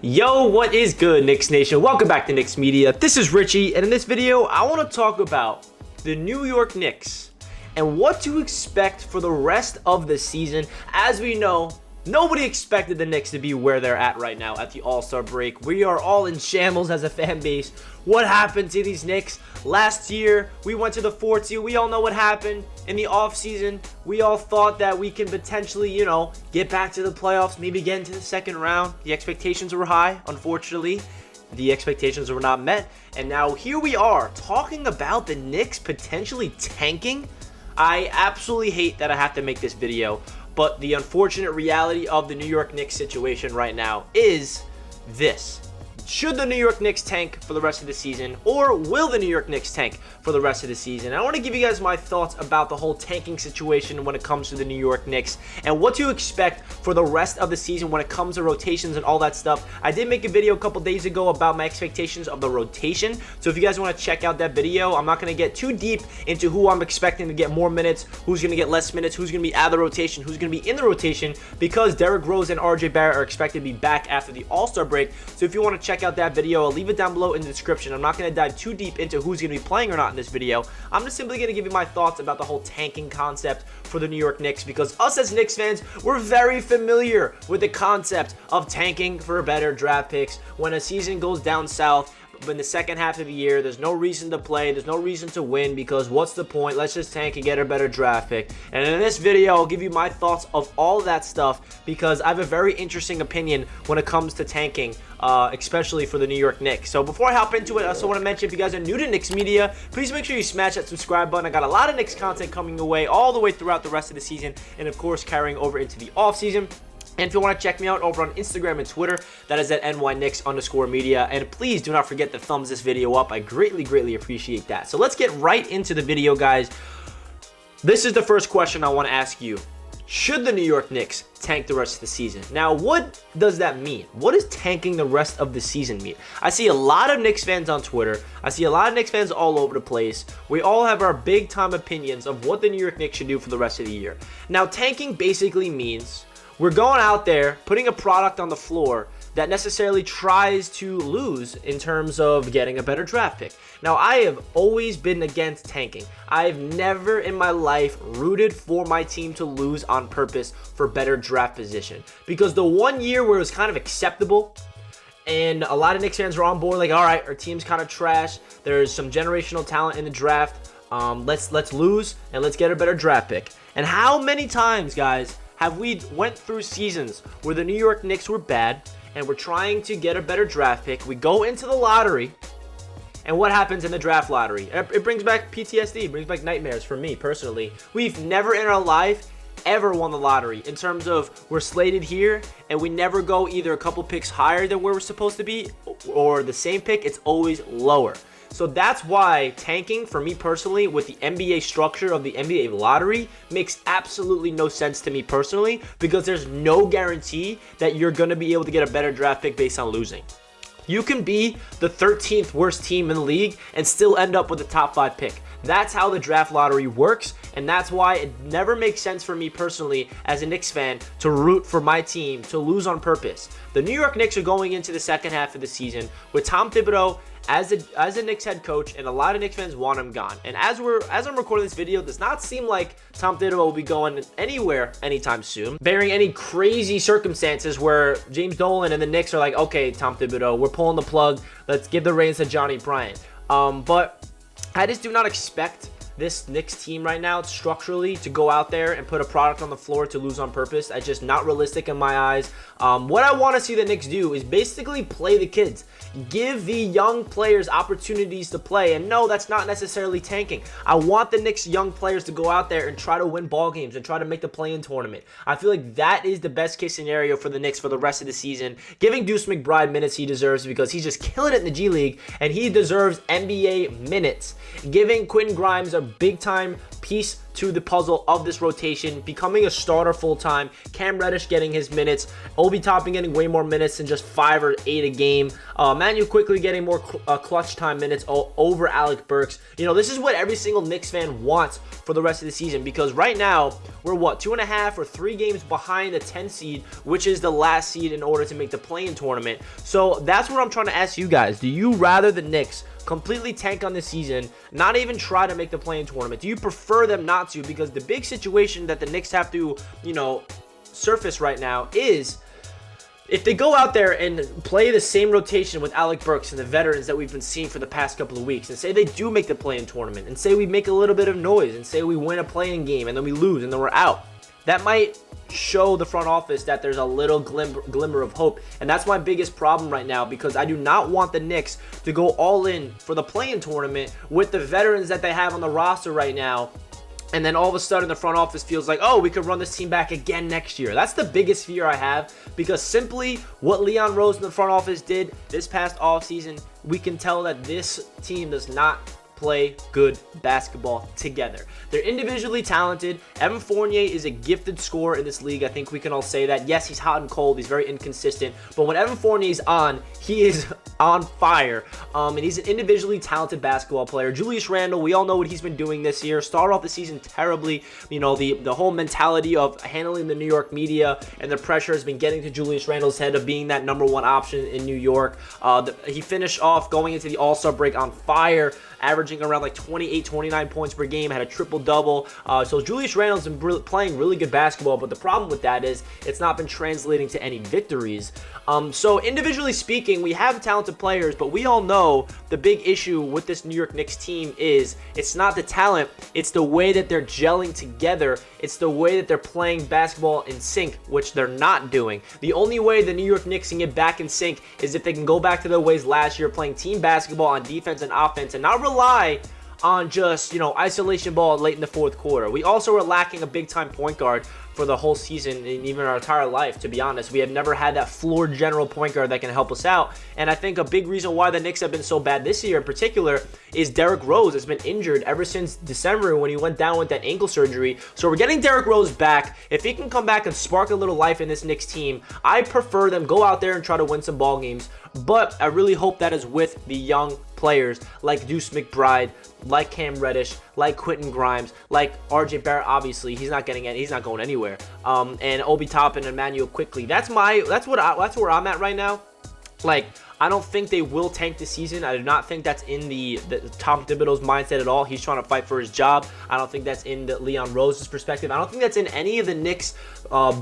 Yo, what is good, Knicks Nation? Welcome back to Knicks Media. This is Richie, and in this video, I want to talk about the New York Knicks and what to expect for the rest of the season. As we know, nobody expected the Knicks to be where they're at right now at the All-Star break. We are all in shambles as a fan base. What happened to these Knicks? Last year, we went to the 4th seed. We all know what happened in the offseason. We all thought that we can potentially, get back to the playoffs, maybe get into the second round. The expectations were high. Unfortunately, the expectations were not met. And now here we are talking about the Knicks potentially tanking. I absolutely hate that I have to make this video, but the unfortunate reality of the New York Knicks situation right now is this. Should the New York Knicks tank for the rest of the season, or will the New York Knicks tank for the rest of the season? I want to give you guys my thoughts about the whole tanking situation when it comes to the New York Knicks and what to expect for the rest of the season when it comes to rotations and all that stuff. I did make a video a couple days ago about my expectations of the rotation, so if you guys want to check out that video, I'm not going to get too deep into who I'm expecting to get more minutes, who's going to get less minutes, who's going to be out of the rotation, who's going to be in the rotation, because Derrick Rose and RJ Barrett are expected to be back after the All-Star break. So if you want to check out that video, I'll leave it down below in the description. I'm not going to dive too deep into who's going to be playing or not in this video. I'm just simply going to give you my thoughts about the whole tanking concept for the New York Knicks, because us as Knicks fans, we're very familiar with the concept of tanking for better draft picks. When a season goes down south, but in the second half of the year, there's no reason to play, there's no reason to win, because what's the point? Let's just tank and get a better draft pick. And in this video, I'll give you my thoughts of all that stuff, because I have a very interesting opinion when it comes to tanking, especially for the New York Knicks. So before I hop into it, I also want to mention, if you guys are new to Knicks Media, please make sure you smash that subscribe button. I got a lot of Knicks content coming your way all the way throughout the rest of the season, and of course carrying over into the off season. And if you want to check me out over on Instagram and Twitter, that is at nyknicks_media. And please do not forget to thumbs this video up. I greatly appreciate that. So let's get right into the video, guys. This is the first question I want to ask you. Should the New York Knicks tank the rest of the season? Now, what does that mean? What does tanking the rest of the season mean? I see a lot of Knicks fans on Twitter. I see a lot of Knicks fans all over the place. We all have our big time opinions of what the New York Knicks should do for the rest of the year. Now, tanking basically means we're going out there, putting a product on the floor that necessarily tries to lose in terms of getting a better draft pick. Now, I have always been against tanking. I've never in my life rooted for my team to lose on purpose for better draft position. Because the one year where it was kind of acceptable, and a lot of Knicks fans were on board, like, all right, our team's kind of trash. There's some generational talent in the draft. Let's lose and let's get a better draft pick. And how many times, guys, have we went through seasons where the New York Knicks were bad and we're trying to get a better draft pick? We go into the lottery, and what happens in the draft lottery? It brings back PTSD, it brings back nightmares for me personally. We've never in our life ever won the lottery in terms of we're slated here and we never go either a couple picks higher than where we're supposed to be or the same pick. It's always lower. So that's why tanking, for me personally, with the NBA structure of the NBA lottery, makes absolutely no sense to me personally, because there's no guarantee that you're going to be able to get a better draft pick based on losing. You can be the 13th worst team in the league and still end up with a top 5 pick. That's how the draft lottery works, and that's why it never makes sense for me personally as a Knicks fan to root for my team to lose on purpose. The New York Knicks are going into the second half of the season with Tom Thibodeau as a Knicks head coach, and a lot of Knicks fans want him gone. And as I'm recording this video, it does not seem like Tom Thibodeau will be going anywhere anytime soon, barring any crazy circumstances where James Dolan and the Knicks are like, okay, Tom Thibodeau, we're pulling the plug. Let's give the reins to Johnny Bryant. But I just do not expect this Knicks team right now structurally to go out there and put a product on the floor to lose on purpose. That's just not realistic in my eyes. What I want to see the Knicks do is basically play the kids. Give the young players opportunities to play. And no, that's not necessarily tanking. I want the Knicks young players to go out there and try to win ball games and try to make the play-in tournament. I feel like that is the best case scenario for the Knicks for the rest of the season. Giving Deuce McBride minutes he deserves, because he's just killing it in the G League and he deserves NBA minutes. Giving Quentin Grimes a big-time piece to the puzzle of this rotation, becoming a starter full-time. Cam Reddish getting his minutes. Obi Toppin getting way more minutes than just 5 or 8 a game. Manu quickly getting more clutch time minutes over Alec Burks. This is what every single Knicks fan wants for the rest of the season, because right now we're what, 2.5 or 3 games behind the 10 seed, which is the last seed in order to make the play-in tournament. So that's what I'm trying to ask you guys. Do you rather the Knicks completely tank on the season, not even try to make the play-in tournament? Do you prefer them not to? Because the big situation that the Knicks have to, surface right now is if they go out there and play the same rotation with Alec Burks and the veterans that we've been seeing for the past couple of weeks, and say they do make the play-in tournament, and say we make a little bit of noise, and say we win a play-in game, and then we lose, and then we're out, that might show the front office that there's a little glimmer of hope. And that's my biggest problem right now, because I do not want the Knicks to go all in for the play-in tournament with the veterans that they have on the roster right now, and then all of a sudden the front office feels like, oh, we could run this team back again next year. That's the biggest fear I have, because simply what Leon Rose and the front office did this past offseason, we can tell that this team does not play good basketball together. They're individually talented. Evan Fournier is a gifted scorer in this league. I think we can all say that. Yes, he's hot and cold. He's very inconsistent. But when Evan Fournier's on, he is on fire. And he's an individually talented basketball player. Julius Randle, we all know what he's been doing this year. Started off the season terribly. The whole mentality of handling the New York media and the pressure has been getting to Julius Randle's head of being that #1 option in New York. He finished off going into the All-Star break on fire, averaging around like 28, 29 points per game, had a triple-double. So Julius Randle's been playing really good basketball, but the problem with that is it's not been translating to any victories. So individually speaking, we have talented players, but we all know the big issue with this New York Knicks team is it's not the talent, it's the way that they're gelling together. It's the way that they're playing basketball in sync, which they're not doing. The only way the New York Knicks can get back in sync is if they can go back to their ways last year, playing team basketball on defense and offense, and not rely on just, isolation ball late in the fourth quarter. We also are lacking a big-time point guard for the whole season and even our entire life, to be honest. We have never had that floor general point guard that can help us out. And I think a big reason why the Knicks have been so bad this year in particular is Derrick Rose has been injured ever since December when he went down with that ankle surgery. So we're getting Derrick Rose back. If he can come back and spark a little life in this Knicks team, I prefer them go out there and try to win some ball games. But I really hope that is with the young players like Deuce McBride, like Cam Reddish, like Quentin Grimes, like RJ Barrett. Obviously, he's not going anywhere. And Obi Toppin and Emmanuel Quickley. That's where I'm at right now. Like, I don't think they will tank this season. I do not think that's in the Tom Thibodeau's mindset at all. He's trying to fight for his job. I don't think that's in the Leon Rose's perspective. I don't think that's in any of the Knicks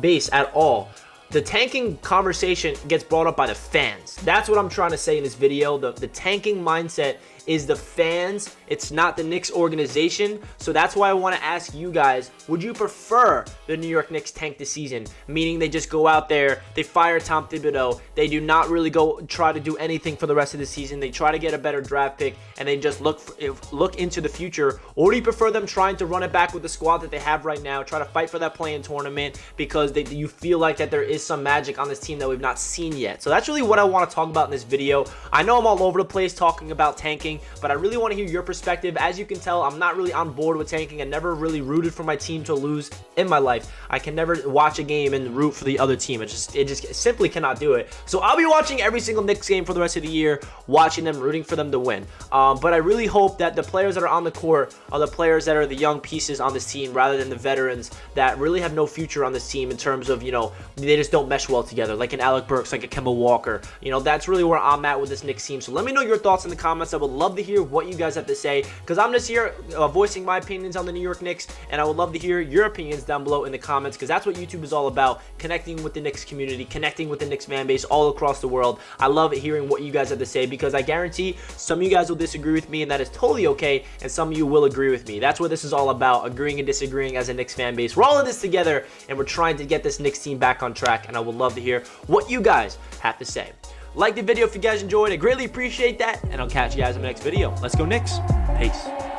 base at all. The tanking conversation gets brought up by the fans. That's what I'm trying to say in this video. The tanking mindset is the fans. It's not the Knicks organization. So that's why I want to ask you guys, would you prefer the New York Knicks tank this season? Meaning they just go out there, they fire Tom Thibodeau, they do not really go try to do anything for the rest of the season. They try to get a better draft pick, and they just look into the future. Or do you prefer them trying to run it back with the squad that they have right now, try to fight for that play-in tournament because you feel like that there is some magic on this team that we've not seen yet? So that's really what I want to talk about in this video. I know I'm all over the place talking about tanking, but I really want to hear your perspective. As you can tell, I'm not really on board with tanking. I never really rooted for my team to lose in my life. I can never watch a game and root for the other team. It just simply cannot do it. So I'll be watching every single Knicks game for the rest of the year, watching them, rooting for them to win. But I really hope that the players that are on the court are the players that are the young pieces on this team rather than the veterans that really have no future on this team in terms of, they just don't mesh well together, like an Alec Burks, like a Kemba Walker. That's really where I'm at with this Knicks team. So let me know your thoughts in the comments. I would love to hear what you guys have to say, because I'm just here voicing my opinions on the New York Knicks, and I would love to hear your opinions down below in the comments, because that's what YouTube is all about, connecting with the Knicks community, connecting with the Knicks fan base all across the world. I love hearing what you guys have to say, because I guarantee some of you guys will disagree with me, and that is totally okay, and some of you will agree with me. That's what this is all about, agreeing and disagreeing as a Knicks fan base. We're all in this together, and we're trying to get this Knicks team back on track, and I would love to hear what you guys have to say. Like the video if you guys enjoyed. I greatly appreciate that, and I'll catch you guys in the next video. Let's go Knicks. Peace.